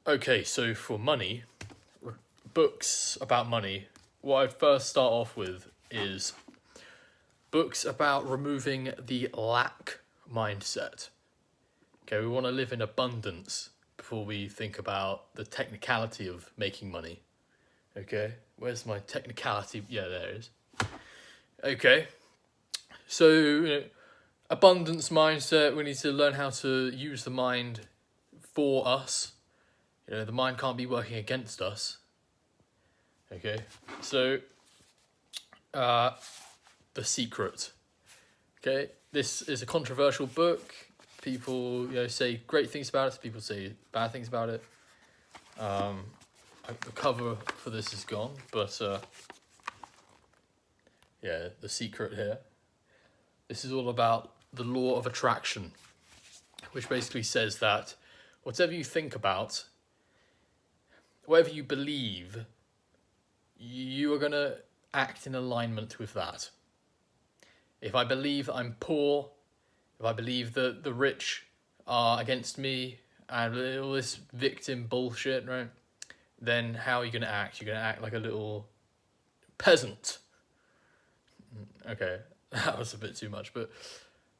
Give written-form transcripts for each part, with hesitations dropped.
Okay, so for money, books about money, what I'd first start off with is books about removing the lack mindset. Okay, we want to live in abundance before we think about the technicality of making money. Okay, where's my technicality? Yeah, there it is. Okay, so abundance mindset, we need to learn how to use the mind for us. The mind can't be working against us. Okay, so The Secret. Okay, this is a controversial book. People say great things about it, people say bad things about it. The cover for this is gone, but The Secret here. This is all about the law of attraction, which basically says that whatever you think about, whatever you believe, you are going to act in alignment with that. If I believe I'm poor, if I believe that the rich are against me and all this victim bullshit, right? Then how are you going to act? You're going to act like a little peasant. Okay, that was a bit too much, but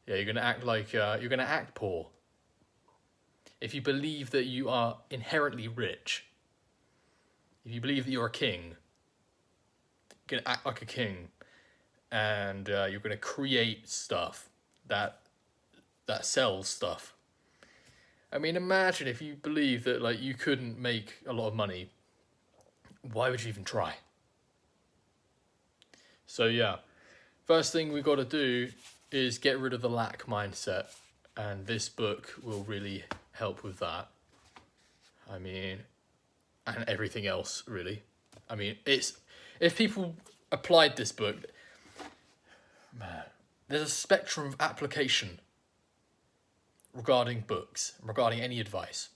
yeah, you're going to act like, you're going to act poor. If you believe that you are inherently rich, if you believe that you're a king, you're going to act like a king, and you're going to create stuff that sells stuff. I mean, imagine if you believe that you couldn't make a lot of money. Why would you even try? So yeah, first thing we got to do is get rid of the lack mindset, and this book will really help with that. I mean, and everything else really. I mean, if people applied this book, man, there's a spectrum of application regarding books, regarding any advice.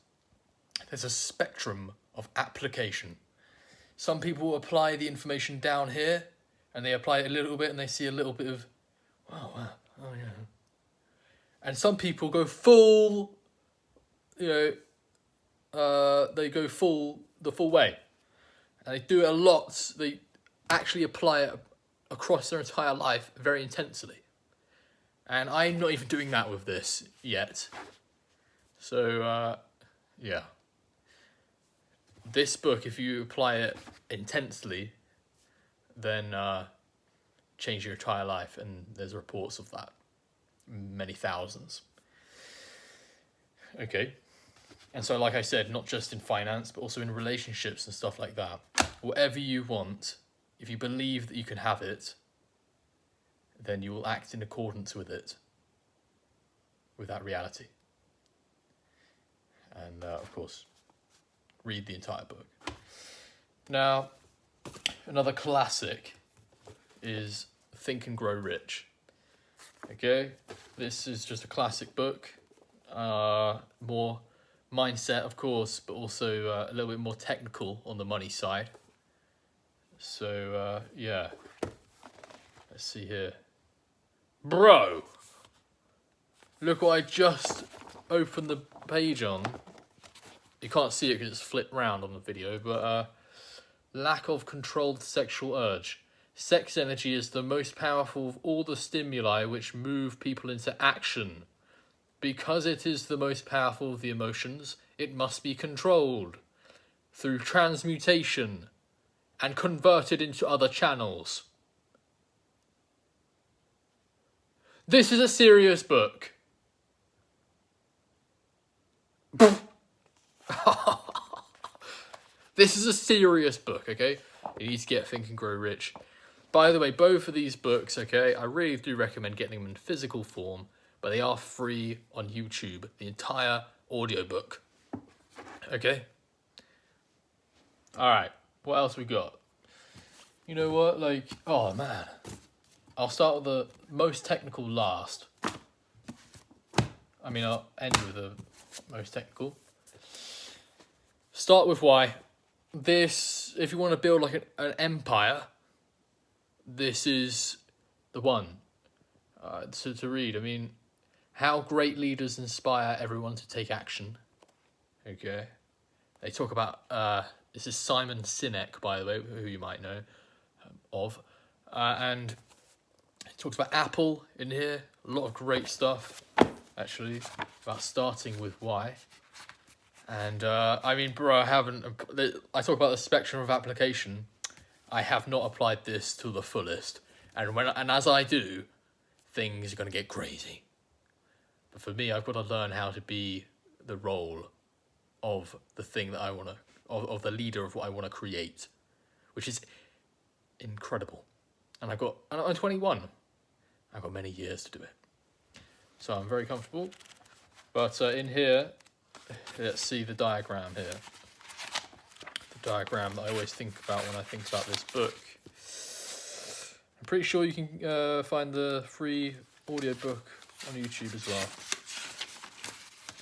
There's a spectrum of application. Some people apply the information down here, and they apply it a little bit, and they see a little bit of, oh yeah. And some people go full, they go the full way, and they do it a lot. They actually apply it across their entire life very intensely. And I'm not even doing that with this yet. So, yeah. This book, if you apply it intensely, then change your entire life. And there's reports of that. Many thousands. Okay. And so, like I said, not just in finance, but also in relationships and stuff like that. Whatever you want, if you believe that you can have it, then you will act in accordance with it, with that reality. And, of course, read the entire book. Now, another classic is Think and Grow Rich. Okay, this is just a classic book. More mindset, of course, but also a little bit more technical on the money side. So, yeah. Let's see here. Bro! Look what I just opened the page on. You can't see it because it's flipped round on the video, but lack of controlled sexual urge. Sex energy is the most powerful of all the stimuli which move people into action. Because it is the most powerful of the emotions, it must be controlled through transmutation and converted into other channels. This is a serious book. This is a serious book, okay? You need to get Think and Grow Rich. By the way, both of these books, okay, I really do recommend getting them in physical form, but they are free on YouTube, the entire audiobook. Okay? Alright, what else we got? You know what, oh man. I'll start with the most technical last. I'll end with the most technical. Start with why. This, if you want to build an empire, this is the one to read. How great leaders inspire everyone to take action. Okay. They talk about, this is Simon Sinek, by the way, who you might know of. And it talks about Apple in here. A lot of great stuff, actually, about starting with why. And, I mean, bro, I talk about the spectrum of application. I have not applied this to the fullest. And as I do, things are going to get crazy. But for me, I've got to learn how to be the role of the thing that I want to, of the leader of what I want to create, which is incredible. And I'm 21. I've got many years to do it. So I'm very comfortable. But in here, let's see the diagram here. The diagram that I always think about when I think about this book. I'm pretty sure you can find the free audiobook on YouTube as well.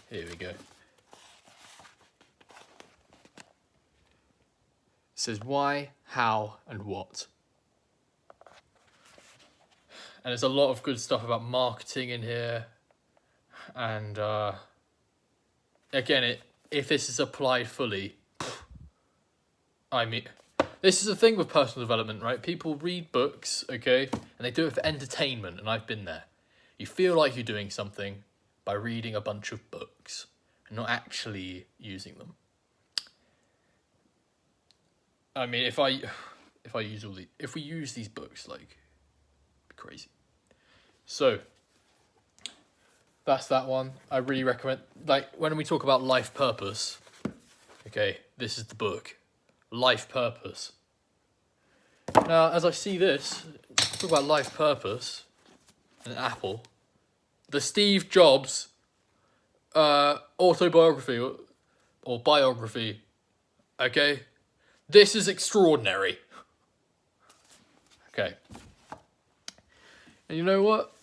Here we go. It says why, how, and what. And there's a lot of good stuff about marketing in here. And again, if this is applied fully, I mean, this is the thing with personal development, right? People read books, okay, and they do it for entertainment, and I've been there. You feel like you're doing something by reading a bunch of books and not actually using them. I mean, if we use these books, like, it'd be crazy. So that's that one. I really recommend, like, when we talk about life purpose, okay, this is the book. Life purpose. Now, as I see this, talk about life purpose and Apple, the Steve Jobs autobiography or biography, okay? This is extraordinary. Okay. And you know what?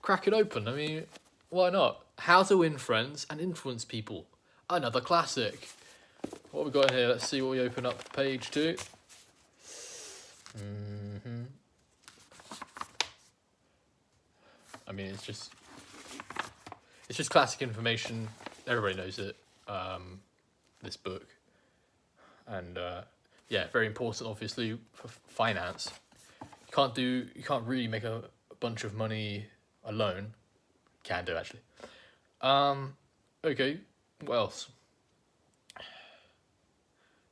Crack it open. I mean, why not? How to Win Friends and Influence People. Another classic. What have we got in here? Let's see what we open up page 2. I mean, it's just classic information. Everybody knows it. This book. And yeah, very important, obviously, for finance. You can't really make a bunch of money alone. Can do, actually. Okay, what else?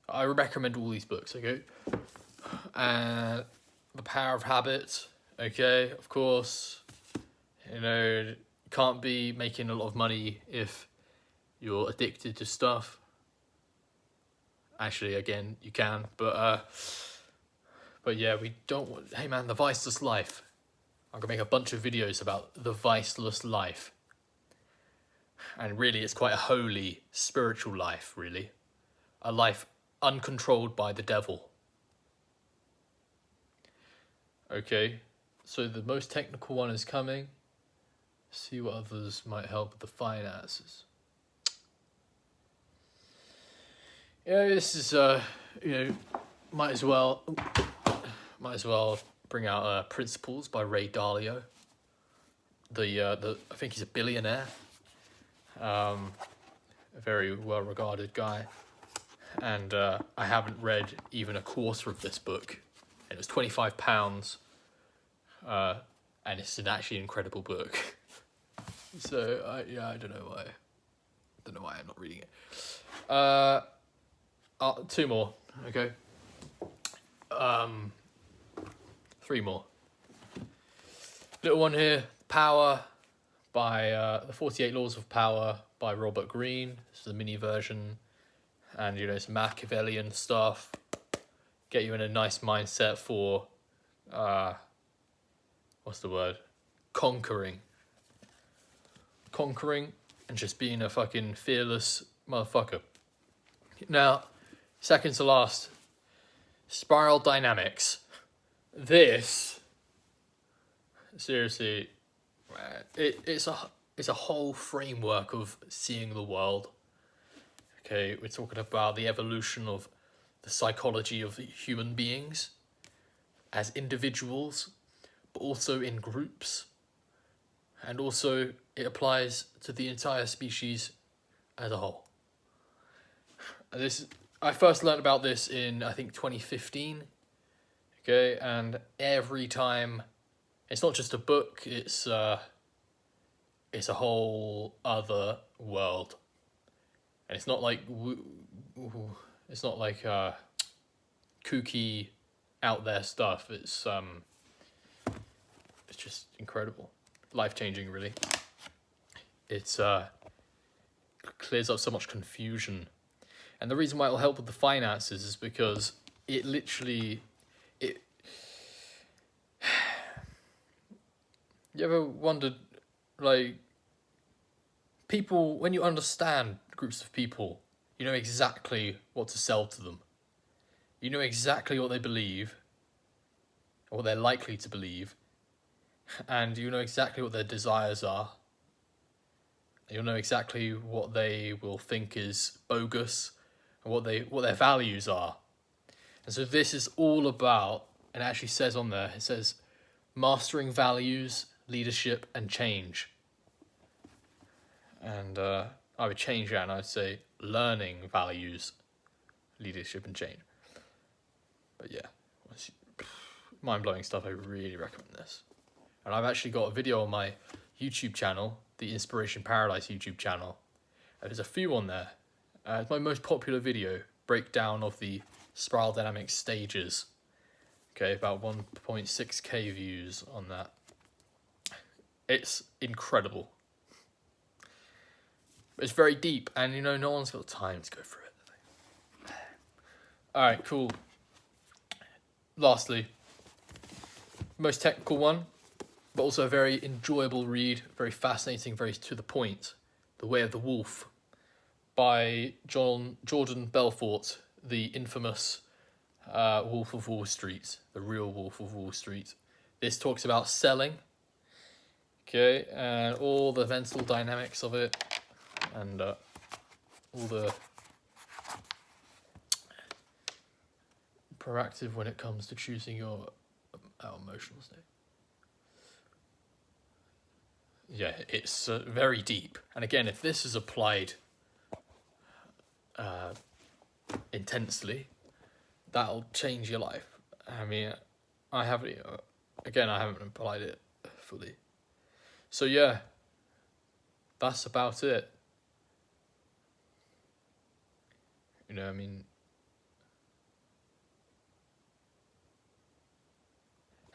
I recommend all these books, okay? And The Power of Habit, okay, of course. You know, can't be making a lot of money if you're addicted to stuff. Actually, again, you can, but yeah, we don't want, hey man, The Viceless Life. I'm gonna make a bunch of videos about the viceless life. And really, it's quite a holy, spiritual life, really. A life uncontrolled by the devil. Okay, so the most technical one is coming. See what others might help with the finances. Yeah, this is might as well bring out Principles by Ray Dalio. I think he's a billionaire. A very well regarded guy. And I haven't read even a quarter of this book. And it was £25. And it's an actually incredible book. So I don't know why. I'm not reading it. 2 more, okay. 3 more. Little one here, Power by The 48 Laws of Power by Robert Greene. This is a mini version, and some Machiavellian stuff. Get you in a nice mindset for what's the word? Conquering and just being a fucking fearless motherfucker. Now, second to last, Spiral Dynamics. This, seriously, it's a whole framework of seeing the world. Okay, we're talking about the evolution of the psychology of human beings as individuals, but also in groups. And also, it applies to the entire species as a whole. I first learned about this in, I think, 2015. Okay, and every time, it's not just a book, it's a whole other world. And it's not like kooky out there stuff. It's just incredible. Life-changing, really. It's clears up so much confusion. And the reason why it'll help with the finances is because it literally... You ever wondered, like, people, when you understand groups of people, you know exactly what to sell to them. You know exactly what they believe, or what they're likely to believe, and you know exactly what their desires are. You'll know exactly what they will think is bogus, and what their values are. And so this is all about, and it actually says on there, it says, mastering values, leadership, and change. And I would change that and I'd say learning values, leadership, and change. But yeah, mind-blowing stuff. I really recommend this. And I've actually got a video on my YouTube channel, the Inspiration Paradise YouTube channel. There's a few on there. It's my most popular video, breakdown of the spiral dynamics stages. Okay, about 1.6k views on that. It's incredible. It's very deep, and no one's got time to go through it. Alright, cool. Lastly, most technical one, but also a very enjoyable read, very fascinating, very to the point. The Way of the Wolf by Jordan Belfort, the infamous Wolf of Wall Street, the real Wolf of Wall Street. This talks about selling, okay, and all the mental dynamics of it, and all the proactive when it comes to choosing your emotional state. Yeah, it's very deep. And again, if this is applied intensely, that'll change your life. I mean, I haven't applied it fully. So yeah, that's about it. I mean,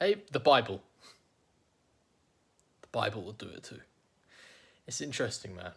hey, the Bible. The Bible will do it too. It's interesting, man.